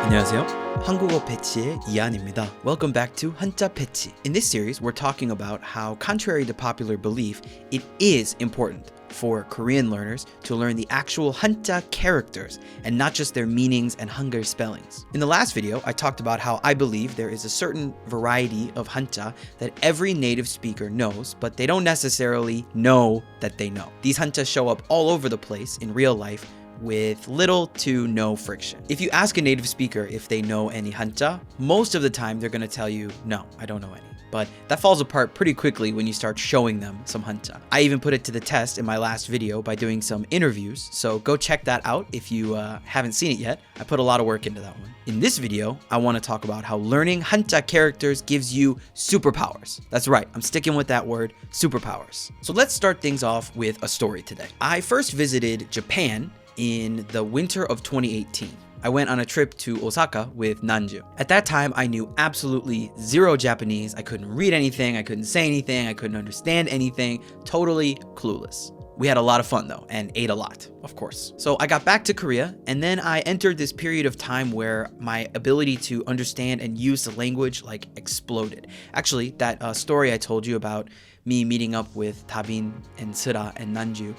안녕하세요. 한국어 패치의 이한입니다. Welcome back to 한자 패치. In this series, we're talking about how, contrary to popular belief, it is important for Korean learners to learn the actual Hanja characters and not just their meanings and hangul spellings. In the last video, I talked about how I believe there is a certain variety of Hanja that every native speaker knows, but they don't necessarily know that they know. These Hanja show up all over the place in real life with little to no friction. If you ask a native speaker if they know any Hanja, most of the time they're going to tell you, no, I don't know any. But that falls apart pretty quickly when you start showing them some Hanja. I even put it to the test in my last video by doing some interviews, so go check that out if you haven't seen it yet. I put a lot of work into that one. In this video, I want to talk about how learning Hanja characters gives you superpowers. That's right, I'm sticking with that word, superpowers. So let's start things off with a story today. I first visited Japan in the winter of 2018. I went on a trip to Osaka with Nanju. At that time, I knew absolutely zero Japanese. I couldn't read anything, I couldn't say anything, I couldn't understand anything, totally clueless. We had a lot of fun though, and ate a lot, of course. So I got back to Korea, and then I entered this period of time where my ability to understand and use the language exploded. Actually, that story I told you about me meeting up with Tabin and Sura and Nanju,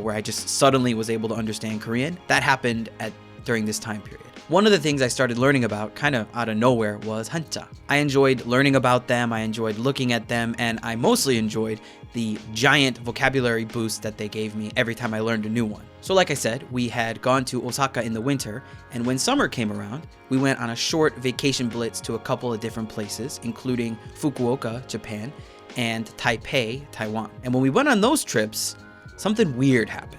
where I just suddenly was able to understand Korean, that happened during this time period. One of the things I started learning about, kind of out of nowhere, was Hanja. I enjoyed learning about them, I enjoyed looking at them, and I mostly enjoyed the giant vocabulary boost that they gave me every time I learned a new one. So like I said, we had gone to Osaka in the winter, and when summer came around, we went on a short vacation blitz to a couple of different places, including Fukuoka, Japan, and Taipei, Taiwan. And when we went on those trips, something weird happened.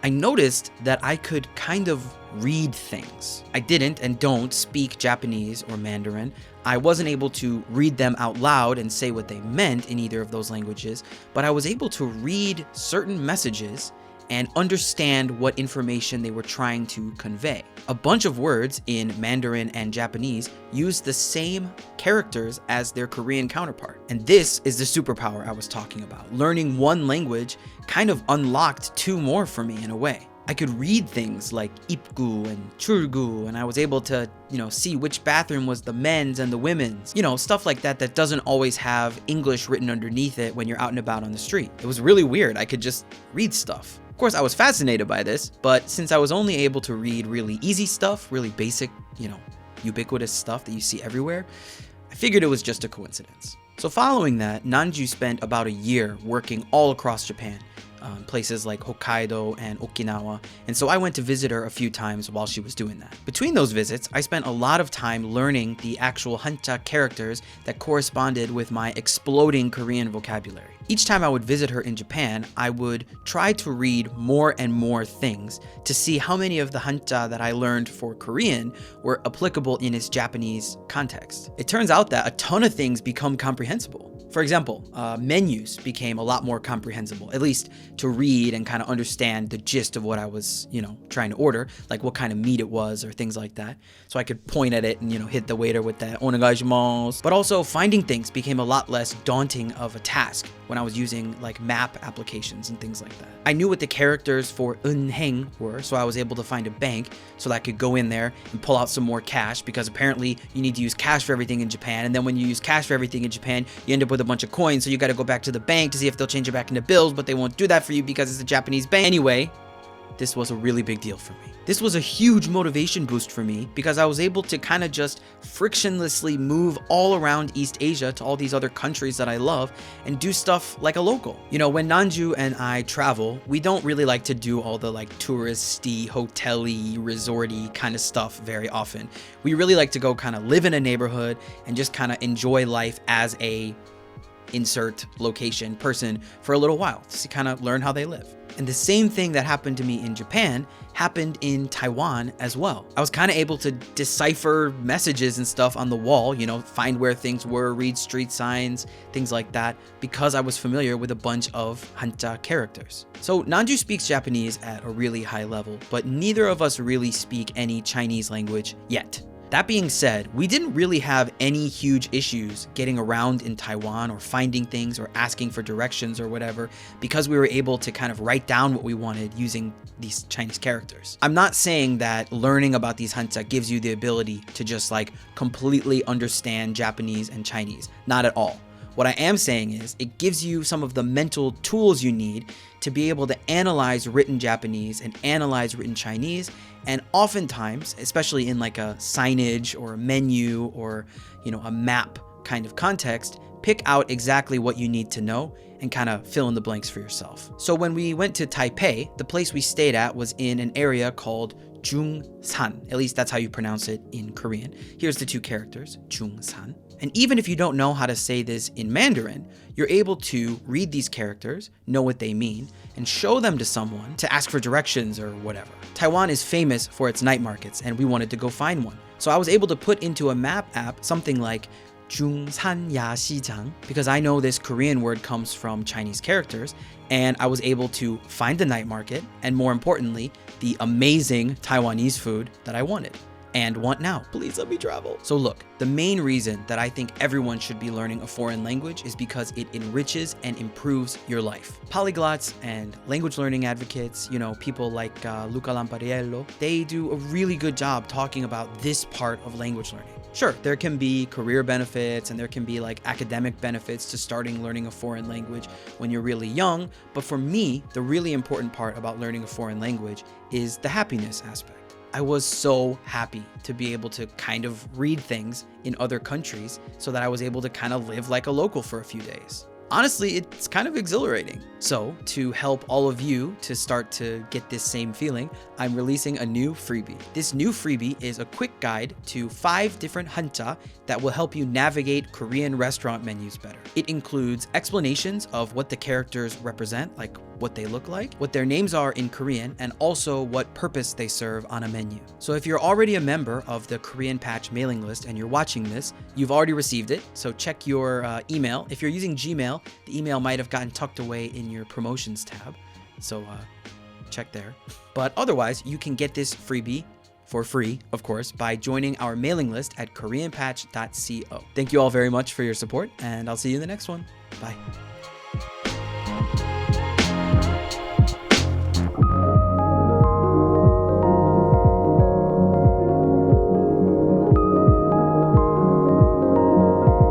I noticed that I could kind of read things. I didn't and don't speak Japanese or Mandarin. I wasn't able to read them out loud and say what they meant in either of those languages, but I was able to read certain messages and understand what information they were trying to convey. A bunch of words in Mandarin and Japanese use the same characters as their Korean counterpart. And this is the superpower I was talking about. Learning one language kind of unlocked two more for me in a way. I could read things like 입구 and 출구, and I was able to, see which bathroom was the men's and the women's. Stuff like that that doesn't always have English written underneath it when you're out and about on the street. It was really weird. I could just read stuff. Of course, I was fascinated by this, but since I was only able to read really easy stuff, really basic, ubiquitous stuff that you see everywhere, I figured it was just a coincidence. So following that, Nanju spent about a year working all across Japan, places like Hokkaido and Okinawa, and so I went to visit her a few times while she was doing that. Between those visits, I spent a lot of time learning the actual Hanja characters that corresponded with my exploding Korean vocabulary. Each time I would visit her in Japan, I would try to read more and more things to see how many of the Hanja that I learned for Korean were applicable in its Japanese context. It turns out that a ton of things become comprehensible. For example, menus became a lot more comprehensible, at least to read and kind of understand the gist of what I was, trying to order, like what kind of meat it was or things like that. So I could point at it and, hit the waiter with that onegaishimasu. But also finding things became a lot less daunting of a task when I was using map applications and things like that. I knew what the characters for 은행 were, so I was able to find a bank so that I could go in there and pull out some more cash, because apparently you need to use cash for everything in Japan, and then when you use cash for everything in Japan, you end up with a bunch of coins, so you got to go back to the bank to see if they'll change it back into bills, but they won't do that for you because it's a Japanese bank. Anyway, this was a really big deal for me. This was a huge motivation boost for me because I was able to kind of just frictionlessly move all around East Asia to all these other countries that I love and do stuff like a local. When Nanju and I travel, we don't really like to do all the touristy, hotel-y, resort-y kind of stuff very often. We really like to go kind of live in a neighborhood and just kind of enjoy life as a insert location person for a little while to kind of learn how they live. And the same thing that happened to me in Japan happened in Taiwan as well. I was kind of able to decipher messages and stuff on the wall, find where things were, read street signs, things like that, because I was familiar with a bunch of Hanja characters. So Nanju speaks Japanese at a really high level, but neither of us really speak any Chinese language yet. That being said, we didn't really have any huge issues getting around in Taiwan or finding things or asking for directions or whatever, because we were able to kind of write down what we wanted using these Chinese characters. I'm not saying that learning about these hanja gives you the ability to just like completely understand Japanese and Chinese. Not at all. What I am saying is it gives you some of the mental tools you need to be able to analyze written Japanese and analyze written Chinese, and oftentimes, especially in like a signage or a menu or, you know, a map kind of context, pick out exactly what you need to know and kind of fill in the blanks for yourself. So when we went to Taipei, the place we stayed at was in an area called Jungsan. At least that's how you pronounce it in Korean. Here's the two characters, Jungsan. And even if you don't know how to say this in Mandarin, you're able to read these characters, know what they mean, and show them to someone to ask for directions or whatever. Taiwan is famous for its night markets, and we wanted to go find one. So I was able to put into a map app something like Jungsan Ya Xijang, because I know this Korean word comes from Chinese characters, and I was able to find the night market, and more importantly, the amazing Taiwanese food that I wanted and want now. Please let me travel. So look, the main reason that I think everyone should be learning a foreign language is because it enriches and improves your life. Polyglots and language learning advocates, you know, people like Luca Lampariello, they do a really good job talking about this part of language learning. Sure, there can be career benefits and there can be like academic benefits to starting learning a foreign language when you're really young, but for me, the really important part about learning a foreign language is the happiness aspect. I was so happy to be able to kind of read things in other countries so that I was able to kind of live like a local for a few days. Honestly, it's kind of exhilarating. So to help all of you to start to get this same feeling, I'm releasing a new freebie. This new freebie is a quick guide to 5 different hanja that will help you navigate Korean restaurant menus better. It includes explanations of what the characters represent, like what they look like, what their names are in Korean, and also what purpose they serve on a menu. So if you're already a member of the Korean Patch mailing list and you're watching this, you've already received it, so check your email. If you're using Gmail, the email might have gotten tucked away in your promotions tab, so check there. But otherwise, you can get this freebie for free, of course, by joining our mailing list at koreanpatch.co. Thank you all very much for your support, and I'll see you in the next one. Bye.